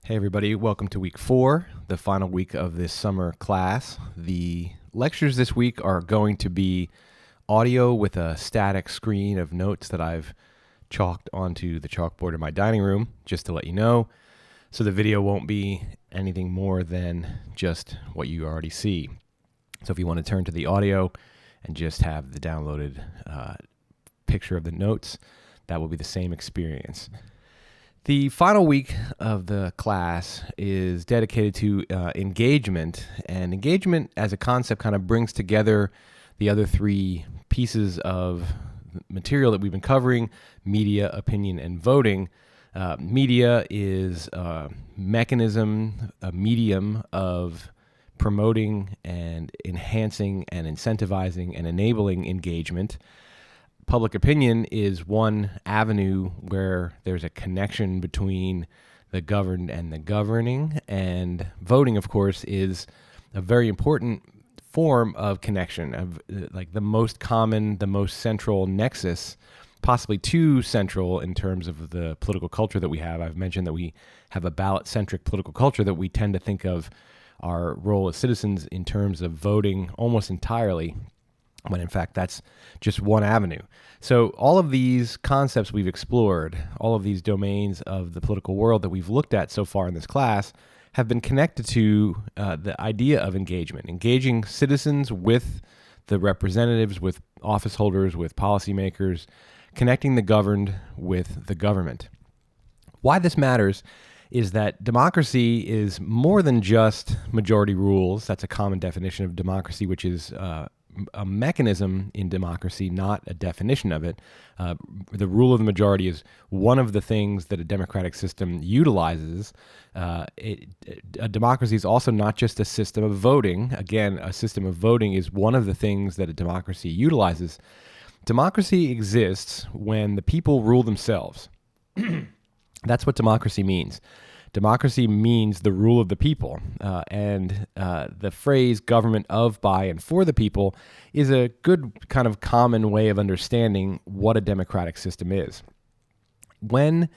Hey everybody, welcome to week 4, the final week of this summer class. The lectures this week are going to be audio with a static screen of notes that I've chalked onto the chalkboard in my dining room, just to let you know. So the video won't be anything more than just what you already see. So if you want to turn to the audio and just have the downloaded picture of the notes, that will be the same experience. The final week of the class is dedicated to engagement, and engagement as a concept kind of brings together the other three pieces of material that we've been covering: media, opinion, and voting. Media is a mechanism, a medium of promoting and enhancing and incentivizing and enabling engagement. Public opinion is one avenue where there's a connection between the governed and the governing, and voting, of course, is a very important form of connection, of like the most common, the most central nexus, possibly too central in terms of the political culture that we have. I've mentioned that we have a ballot-centric political culture, that we tend to think of our role as citizens in terms of voting almost entirely, when in fact that's just one avenue. So all of these concepts we've explored, all of these domains of the political world that we've looked at so far in this class, have been connected to the idea of engagement, engaging citizens with the representatives, with office holders, with policymakers, connecting the governed with the government. Why this matters is that democracy is more than just majority rules. That's a common definition of democracy, which is a mechanism in democracy, not a definition of it. The rule of the majority is one of the things that a democratic system utilizes. A democracy is also not just a system of voting. Again, a system of voting is one of the things that a democracy utilizes. Democracy exists when the people rule themselves. That's what democracy means. Democracy means the rule of the people, and the phrase government of, by, and for the people is a good kind of common way of understanding what a democratic system is. When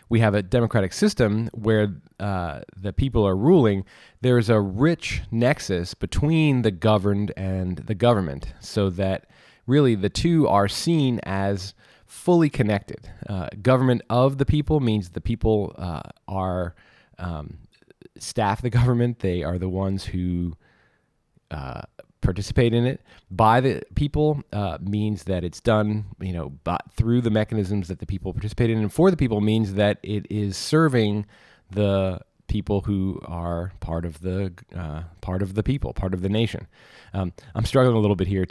we have a democratic system where the people are ruling, there's a rich nexus between the governed and the government, so that really the two are seen as fully connected. Government of the people means the people are staff the government. They are the ones who participate in it. By the people means that it's done, through the mechanisms that the people participate in. And for the people means that it is serving the people who are part of the people, part of the nation. I'm struggling a little bit here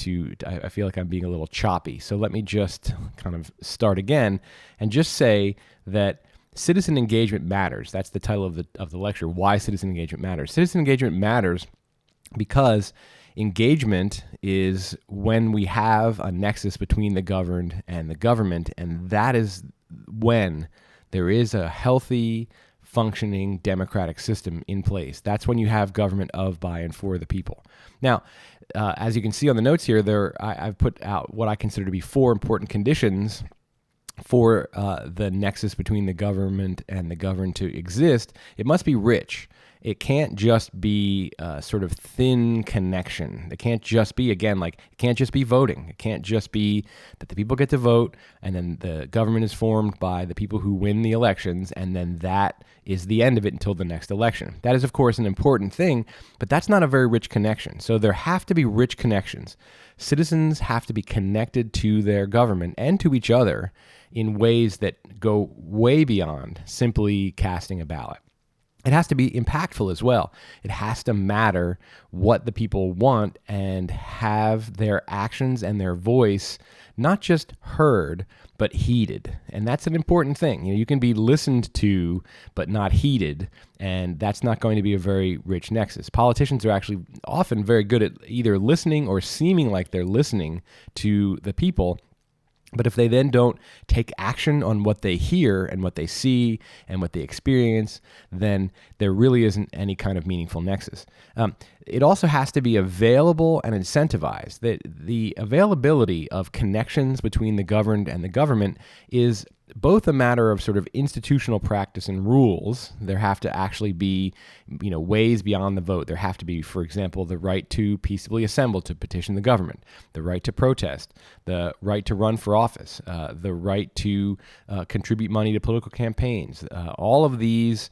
I feel like I'm being a little choppy. So let me just kind of start again and just say that citizen engagement matters. That's the title of the lecture, Why Citizen Engagement Matters. Citizen engagement matters because engagement is when we have a nexus between the governed and the government, and that is when there is a healthy, functioning democratic system in place. That's when you have government of, by, and for the people. Now, as you can see on the notes here, I've put out what I consider to be 4 important conditions for the nexus between the government and the governed to exist. It must be rich. It can't just be a sort of thin connection. It can't just be, again, it can't just be voting. It can't just be that the people get to vote and then the government is formed by the people who win the elections, and then that is the end of it until the next election. That is, of course, an important thing, but that's not a very rich connection. So there have to be rich connections. Citizens have to be connected to their government and to each other in ways that go way beyond simply casting a ballot. It has to be impactful as well. It has to matter what the people want and have their actions and their voice not just heard, but heeded. And that's an important thing. You can be listened to, but not heeded, and that's not going to be a very rich nexus. Politicians are actually often very good at either listening or seeming like they're listening to the people. But if they then don't take action on what they hear and what they see and what they experience, then there really isn't any kind of meaningful nexus. It also has to be available and incentivized. The availability of connections between the governed and the government is both a matter of sort of institutional practice and rules. There have to actually be, ways beyond the vote. There have to be, for example, the right to peaceably assemble to petition the government, the right to protest, the right to run for office, the right to contribute money to political campaigns. All of these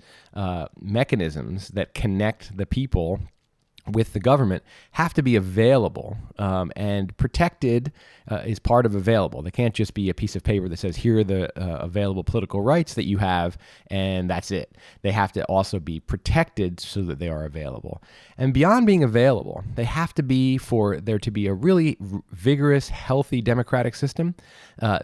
mechanisms that connect the people with the government have to be available, and protected is part of available. They can't just be a piece of paper that says, here are the available political rights that you have, and that's it. They have to also be protected so that they are available. And beyond being available, they have to be for there to be a really vigorous, healthy democratic system.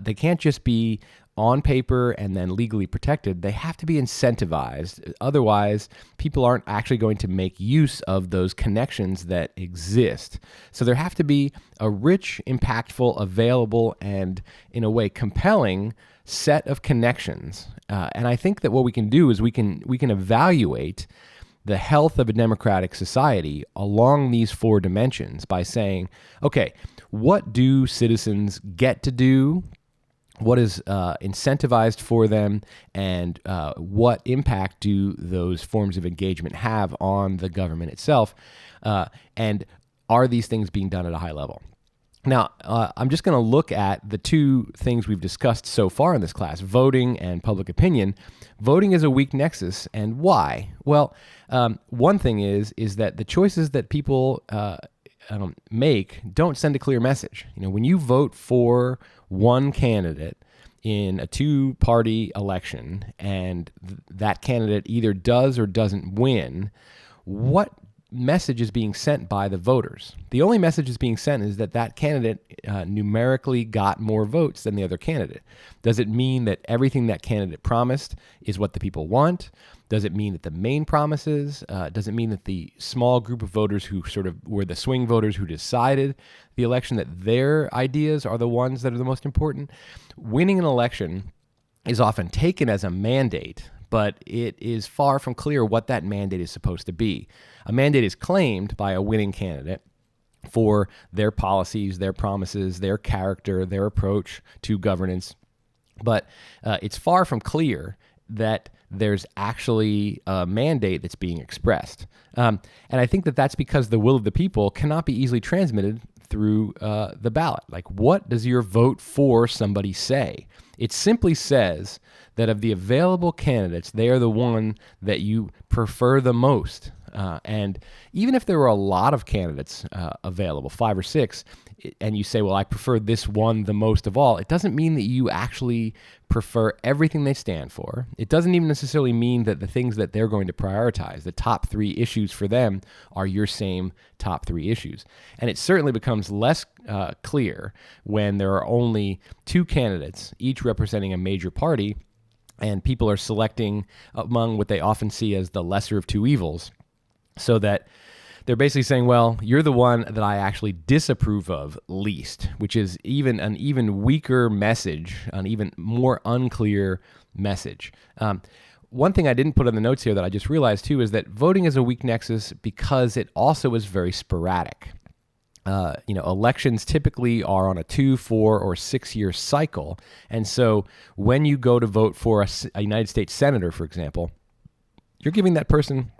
They can't just be on paper and then legally protected. They have to be incentivized. Otherwise, people aren't actually going to make use of those connections that exist. So there have to be a rich, impactful, available, and in a way compelling set of connections. And I think that what we can do is we can evaluate the health of a democratic society along these four dimensions by saying, okay, what do citizens get to do? What is incentivized for them, and what impact do those forms of engagement have on the government itself? And are these things being done at a high level? Now, I'm just going to look at the two things we've discussed so far in this class, voting and public opinion. Voting is a weak nexus, and why? Well, one thing is that the choices that people make don't send a clear message. When you vote for one candidate in a two-party election and that candidate either does or doesn't win, what message is being sent by the voters? The only message is being sent is that candidate numerically got more votes than the other candidate. Does it mean that everything that candidate promised is what the people want? Does it mean that the main promises? Does it mean that the small group of voters who sort of were the swing voters who decided the election, that their ideas are the ones that are the most important? Winning an election is often taken as a mandate, but it is far from clear what that mandate is supposed to be. A mandate is claimed by a winning candidate for their policies, their promises, their character, their approach to governance, but it's far from clear that there's actually a mandate that's being expressed. And I think that that's because the will of the people cannot be easily transmitted through the ballot. Like, what does your vote for somebody say? It simply says that of the available candidates, they are the one that you prefer the most. And even if there were a lot of candidates available, 5 or 6, and you say, well, I prefer this one the most of all, it doesn't mean that you actually prefer everything they stand for. It doesn't even necessarily mean that the things that they're going to prioritize, the top 3 issues for them, are your same top 3 issues. And it certainly becomes less clear when there are only 2 candidates, each representing a major party, and people are selecting among what they often see as the lesser of 2 evils, so that they're basically saying, well, you're the one that I actually disapprove of least, which is an even weaker message, an even more unclear message. One thing I didn't put in the notes here that I just realized too is that voting is a weak nexus because it also is very sporadic. Elections typically are on a 2, 4, or 6-year cycle. And so when you go to vote for a United States senator, for example, you're giving that person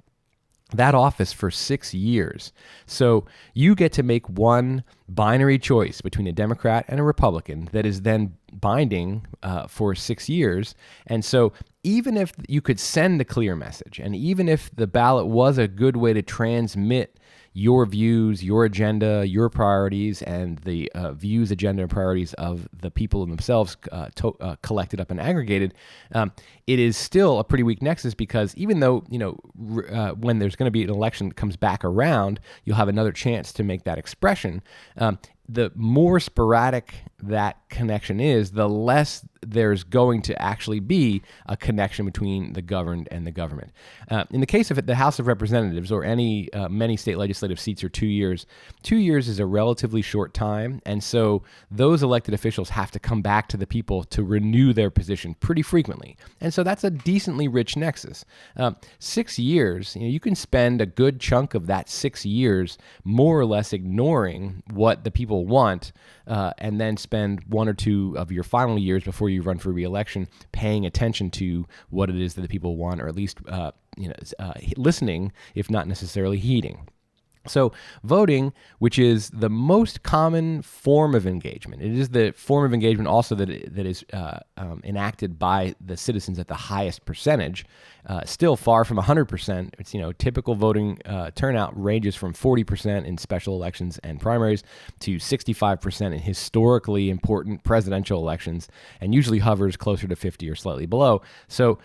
that office for 6 years. So you get to make one binary choice between a Democrat and a Republican that is then binding for 6 years. And so even if you could send a clear message, and even if the ballot was a good way to transmit your views, your agenda, your priorities, and the views, agenda, and priorities of the people themselves collected up and aggregated, it is still a pretty weak nexus because even though, when there's going to be an election that comes back around, you'll have another chance to make that expression. The more sporadic that connection is, the less there's going to actually be a connection between the governed and the government. In the case of the House of Representatives or many state legislative seats are 2 years. 2 years is a relatively short time, and so those elected officials have to come back to the people to renew their position pretty frequently. And so that's a decently rich nexus. 6 years, you can spend a good chunk of that 6 years more or less ignoring what the people want, and then spend spend 1 or 2 of your final years before you run for re-election paying attention to what it is that the people want, or at least listening, if not necessarily heeding. So voting, which is the most common form of engagement, it is the form of engagement also that is enacted by the citizens at the highest percentage, still far from 100%. It's, typical voting turnout ranges from 40% in special elections and primaries to 65% in historically important presidential elections, and usually hovers closer to 50 or slightly below. So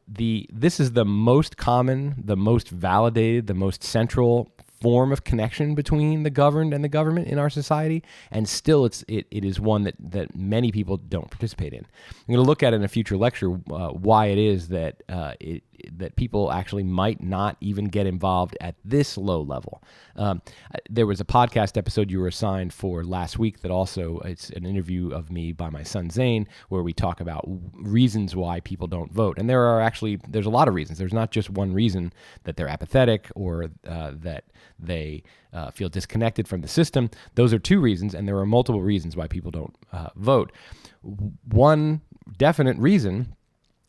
this is the most common, the most validated, the most central form of connection between the governed and the government in our society, and still it is one that many people don't participate in. I'm going to look at in a future lecture why it is that that people actually might not even get involved at this low level. There was a podcast episode you were assigned for last week that also, it's an interview of me by my son Zane, where we talk about reasons why people don't vote. And there's a lot of reasons. There's not just one reason, that they're apathetic or that they feel disconnected from the system. Those are 2 reasons, and there are multiple reasons why people don't vote. One definite reason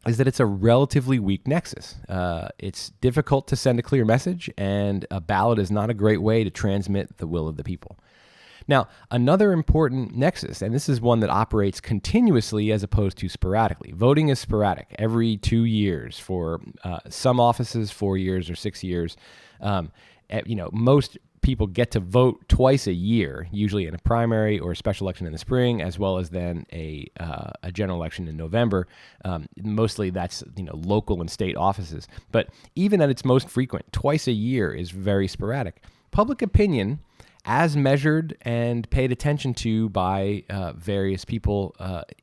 is that it's a relatively weak nexus. It's difficult to send a clear message, and a ballot is not a great way to transmit the will of the people. Now, another important nexus, and this is one that operates continuously as opposed to sporadically. Voting is sporadic, every 2 years for some offices, 4 years or 6 years. Most people get to vote twice a year, usually in a primary or a special election in the spring, as well as then a general election in November. Mostly that's local and state offices. But even at its most frequent, twice a year is very sporadic. Public opinion, as measured and paid attention to by various people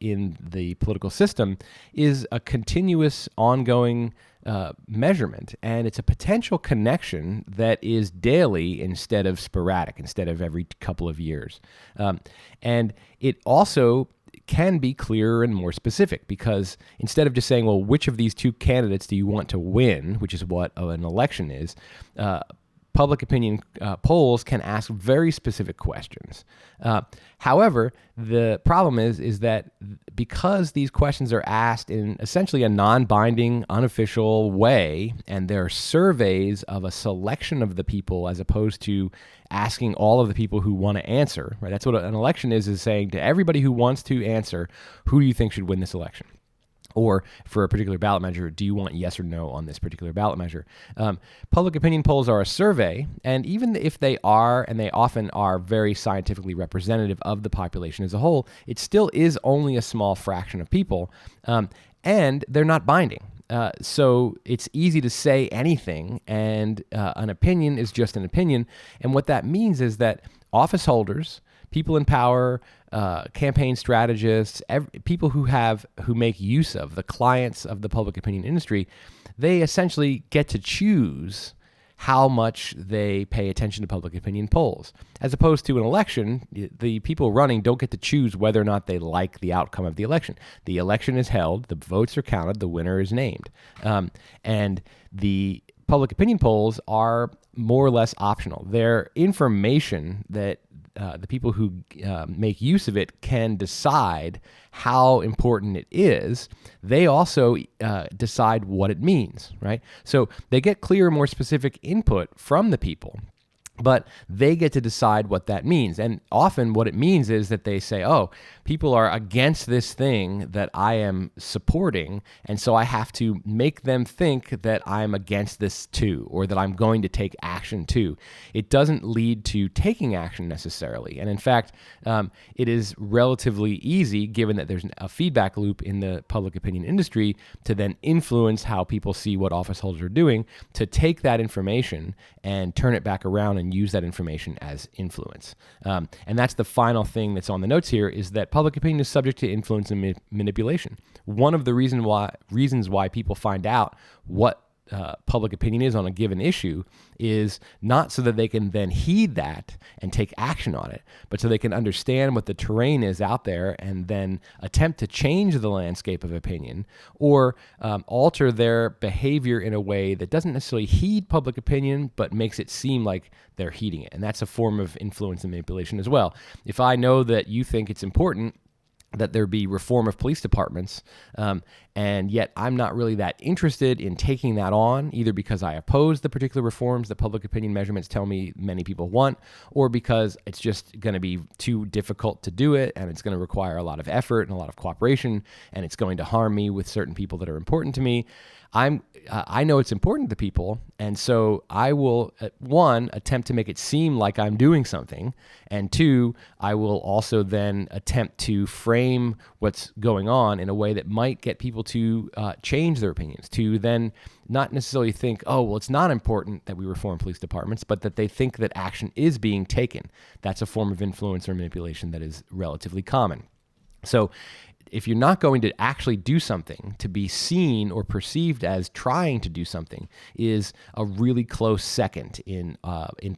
in the political system, is a continuous, ongoing measurement, and it's a potential connection that is daily instead of sporadic, instead of every couple of years. And it also can be clearer and more specific, because instead of just saying, well, which of these 2 candidates do you want to win, which is what an election is, public opinion polls can ask very specific questions. However, the problem is that because these questions are asked in essentially a non-binding, unofficial way, and they're surveys of a selection of the people as opposed to asking all of the people who want to answer, right? That's what an election is saying to everybody who wants to answer, who do you think should win this election? Or for a particular ballot measure, do you want yes or no on this particular ballot measure? Public opinion polls are a survey, and even if they are, and they often are, very scientifically representative of the population as a whole, it still is only a small fraction of people, and they're not binding. So it's easy to say anything, and an opinion is just an opinion. And what that means is that office holders, people in power, campaign strategists, people who make use of the clients of the public opinion industry, they essentially get to choose how much they pay attention to public opinion polls. As opposed to an election, the people running don't get to choose whether or not they like the outcome of the election. The election is held, the votes are counted, the winner is named. And the public opinion polls are more or less optional. They're information that the people who make use of it can decide how important it is. They also decide what it means, right? So they get clearer, more specific input from the people, but they get to decide what that means. And often what it means is that they say, oh, people are against this thing that I am supporting, and so I have to make them think that I'm against this too, or that I'm going to take action too. It doesn't lead to taking action necessarily. And in fact, it is relatively easy, given that there's a feedback loop in the public opinion industry, to then influence how people see what office holders are doing, to take that information and turn it back around and use that information as influence. And that's the final thing that's on the notes here, is that public opinion is subject to influence and manipulation. One of the reasons why people find out what public opinion is on a given issue is not so that they can then heed that and take action on it, but so they can understand what the terrain is out there and then attempt to change the landscape of opinion or alter their behavior in a way that doesn't necessarily heed public opinion, but makes it seem like they're heeding it. And that's a form of influence and manipulation as well. If I know that you think it's important that there be reform of police departments, and yet I'm not really that interested in taking that on, either because I oppose the particular reforms that public opinion measurements tell me many people want, or because it's just going to be too difficult to do it, and it's going to require a lot of effort and a lot of cooperation, and it's going to harm me with certain people that are important to me. I know it's important to people, and so I will, one, attempt to make it seem like I'm doing something, and two, I will also then attempt to frame what's going on in a way that might get people to change their opinions, to then not necessarily think, oh, well, it's not important that we reform police departments, but that they think that action is being taken. That's a form of influence or manipulation that is relatively common. So if you're not going to actually do something, to be seen or perceived as trying to do something is a really close second in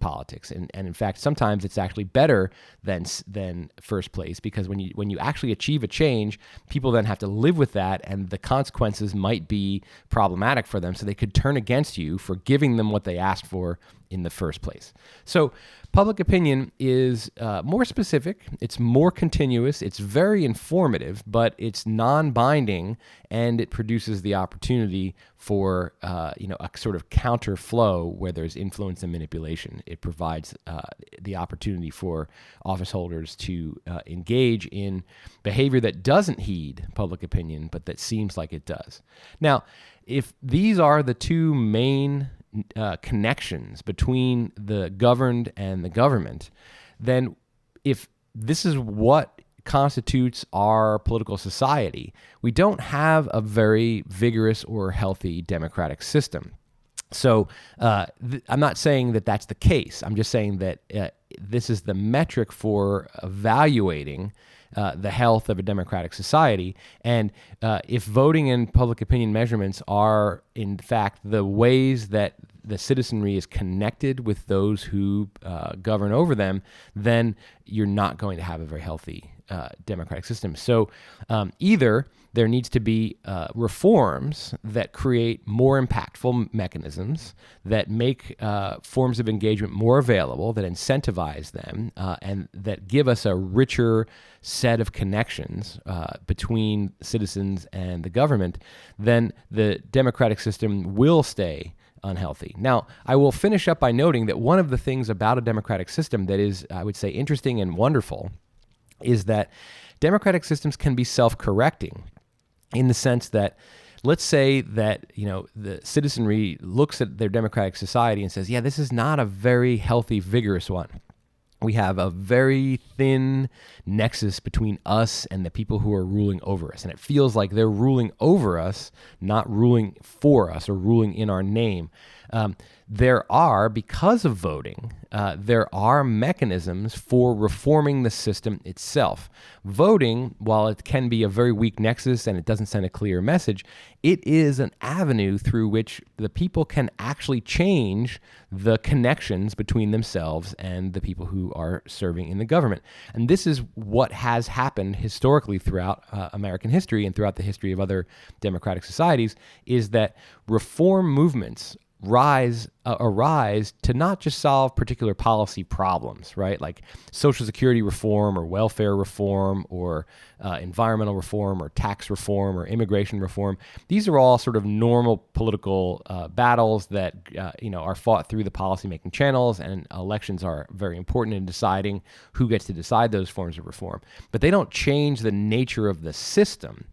politics. And in fact, sometimes it's actually better than first place, because when you actually achieve a change, people then have to live with that, and the consequences might be problematic for them. So they could turn against you for giving them what they asked for in the first place. So public opinion is more specific, it's more continuous, it's very informative, but it's non-binding, and it produces the opportunity for a sort of counter flow where there's influence and manipulation. It provides the opportunity for office holders to engage in behavior that doesn't heed public opinion, but that seems like it does. Now, if these are the two main connections between the governed and the government, then if this is what constitutes our political society, we don't have a very vigorous or healthy democratic system. So I'm not saying that that's the case. I'm just saying that this is the metric for evaluating the health of a democratic society. And if voting and public opinion measurements are, in fact, the ways that the citizenry is connected with those who govern over them, then you're not going to have a very healthy democratic system. So either there needs to be reforms that create more impactful mechanisms that make forms of engagement more available, that incentivize them, and that give us a richer set of connections between citizens and the government, then the democratic system will stay unhealthy. Now, I will finish up by noting that one of the things about a democratic system that is, I would say, interesting and wonderful is that democratic systems can be self-correcting, in the sense that, let's say that the citizenry looks at their democratic society and says, yeah, this is not a very healthy, vigorous one. We have a very thin nexus between us and the people who are ruling over us. And it feels like they're ruling over us, not ruling for us or ruling in our name. There are, because of voting, there are mechanisms for reforming the system itself. Voting, while it can be a very weak nexus and it doesn't send a clear message, it is an avenue through which the people can actually change the connections between themselves and the people who are serving in the government. And this is what has happened historically throughout American history and throughout the history of other democratic societies, is that reform movements arise to not just solve particular policy problems, right? Like Social Security reform or welfare reform or environmental reform or tax reform or immigration reform. These are all sort of normal political battles that are fought through the policymaking channels, and elections are very important in deciding who gets to decide those forms of reform. But they don't change the nature of the system.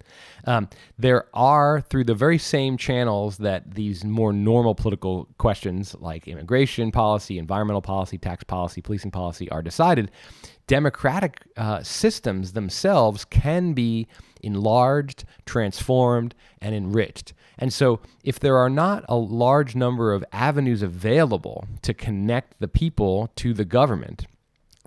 There are, through the very same channels that these more normal political questions like immigration policy, environmental policy, tax policy, policing policy are decided, democratic systems themselves can be enlarged, transformed, and enriched. And so if there are not a large number of avenues available to connect the people to the government,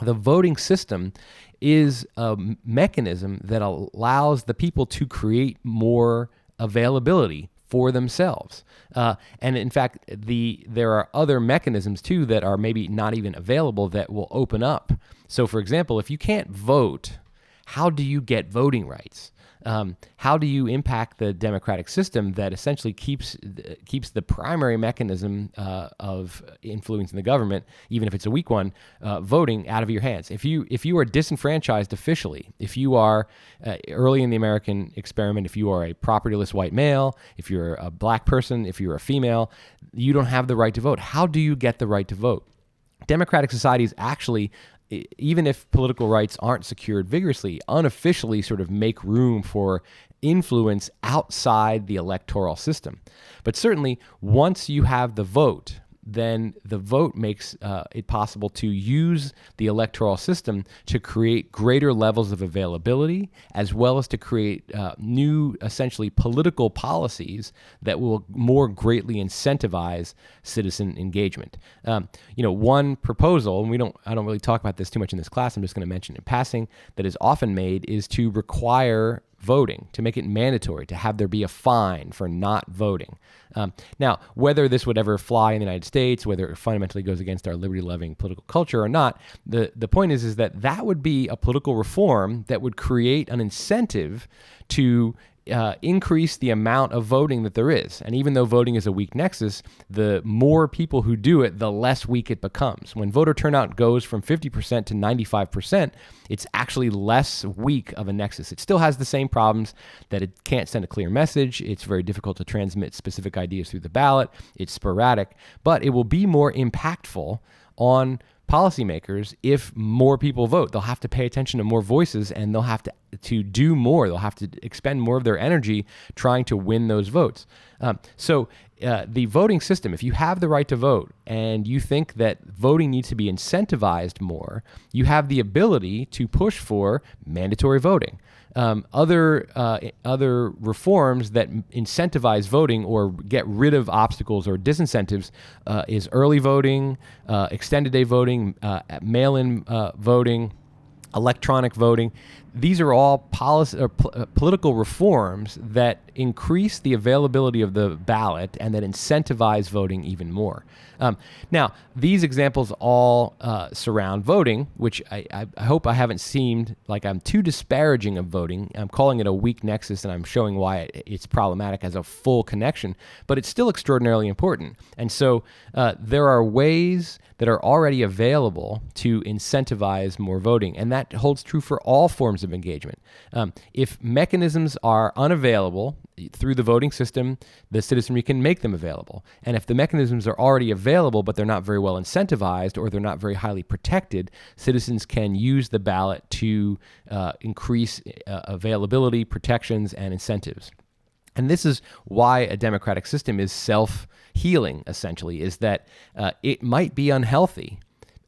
the voting system is a mechanism that allows the people to create more availability for themselves. And in fact, there are other mechanisms too that are maybe not even available that will open up. So for example, if you can't vote, how do you get voting rights? How do you impact the democratic system that essentially keeps the primary mechanism of influencing the government, even if it's a weak one, voting out of your hands? If you are disenfranchised officially, if you are early in the American experiment, if you are a propertyless white male, if you're a black person, if you're a female, you don't have the right to vote. How do you get the right to vote? Democratic societies actually, even if political rights aren't secured vigorously, unofficially sort of make room for influence outside the electoral system. But certainly, once you have the vote, then the vote makes it possible to use the electoral system to create greater levels of availability, as well as to create new, essentially, political policies that will more greatly incentivize citizen engagement. One proposal, and I don't really talk about this too much in this class, I'm just going to mention in passing, that is often made is to require voting, to make it mandatory, to have there be a fine for not voting. Now, whether this would ever fly in the United States, whether it fundamentally goes against our liberty-loving political culture or not, the point is that would be a political reform that would create an incentive to increase the amount of voting that there is. And even though voting is a weak nexus, the more people who do it, the less weak it becomes. When voter turnout goes from 50% to 95%, it's actually less weak of a nexus. It still has the same problems, that it can't send a clear message. It's very difficult to transmit specific ideas through the ballot. It's sporadic, but it will be more impactful on policymakers if more people vote. They'll have to pay attention to more voices, and they'll have to do more. They'll have to expend more of their energy trying to win those votes. So the voting system, if you have the right to vote and you think that voting needs to be incentivized more, you have the ability to push for mandatory voting. Other reforms that incentivize voting or get rid of obstacles or disincentives is early voting, extended day voting, mail-in voting, electronic voting. These are all policy or political reforms that increase the availability of the ballot and that incentivize voting even more. Now, these examples all surround voting, which I hope I haven't seemed like I'm too disparaging of voting. I'm calling it a weak nexus, and I'm showing why it's problematic as a full connection, but it's still extraordinarily important. And so there are ways that are already available to incentivize more voting, and that holds true for all forms of engagement. If mechanisms are unavailable through the voting system, the citizenry can make them available. And if the mechanisms are already available, but they're not very well incentivized or they're not very highly protected, citizens can use the ballot to increase availability, protections, and incentives. And this is why a democratic system is self-healing, essentially, is that it might be unhealthy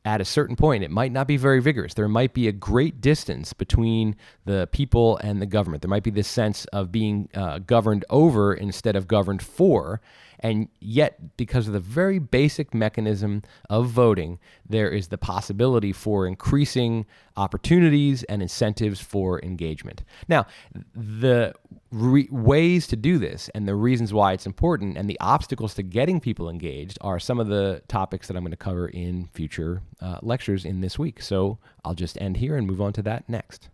at a certain point. It might not be very vigorous. There might be a great distance between the people and the government. There might be this sense of being governed over instead of governed for. And yet, because of the very basic mechanism of voting, there is the possibility for increasing opportunities and incentives for engagement. Now, the ways to do this and the reasons why it's important and the obstacles to getting people engaged are some of the topics that I'm going to cover in future lectures in this week. So I'll just end here and move on to that next.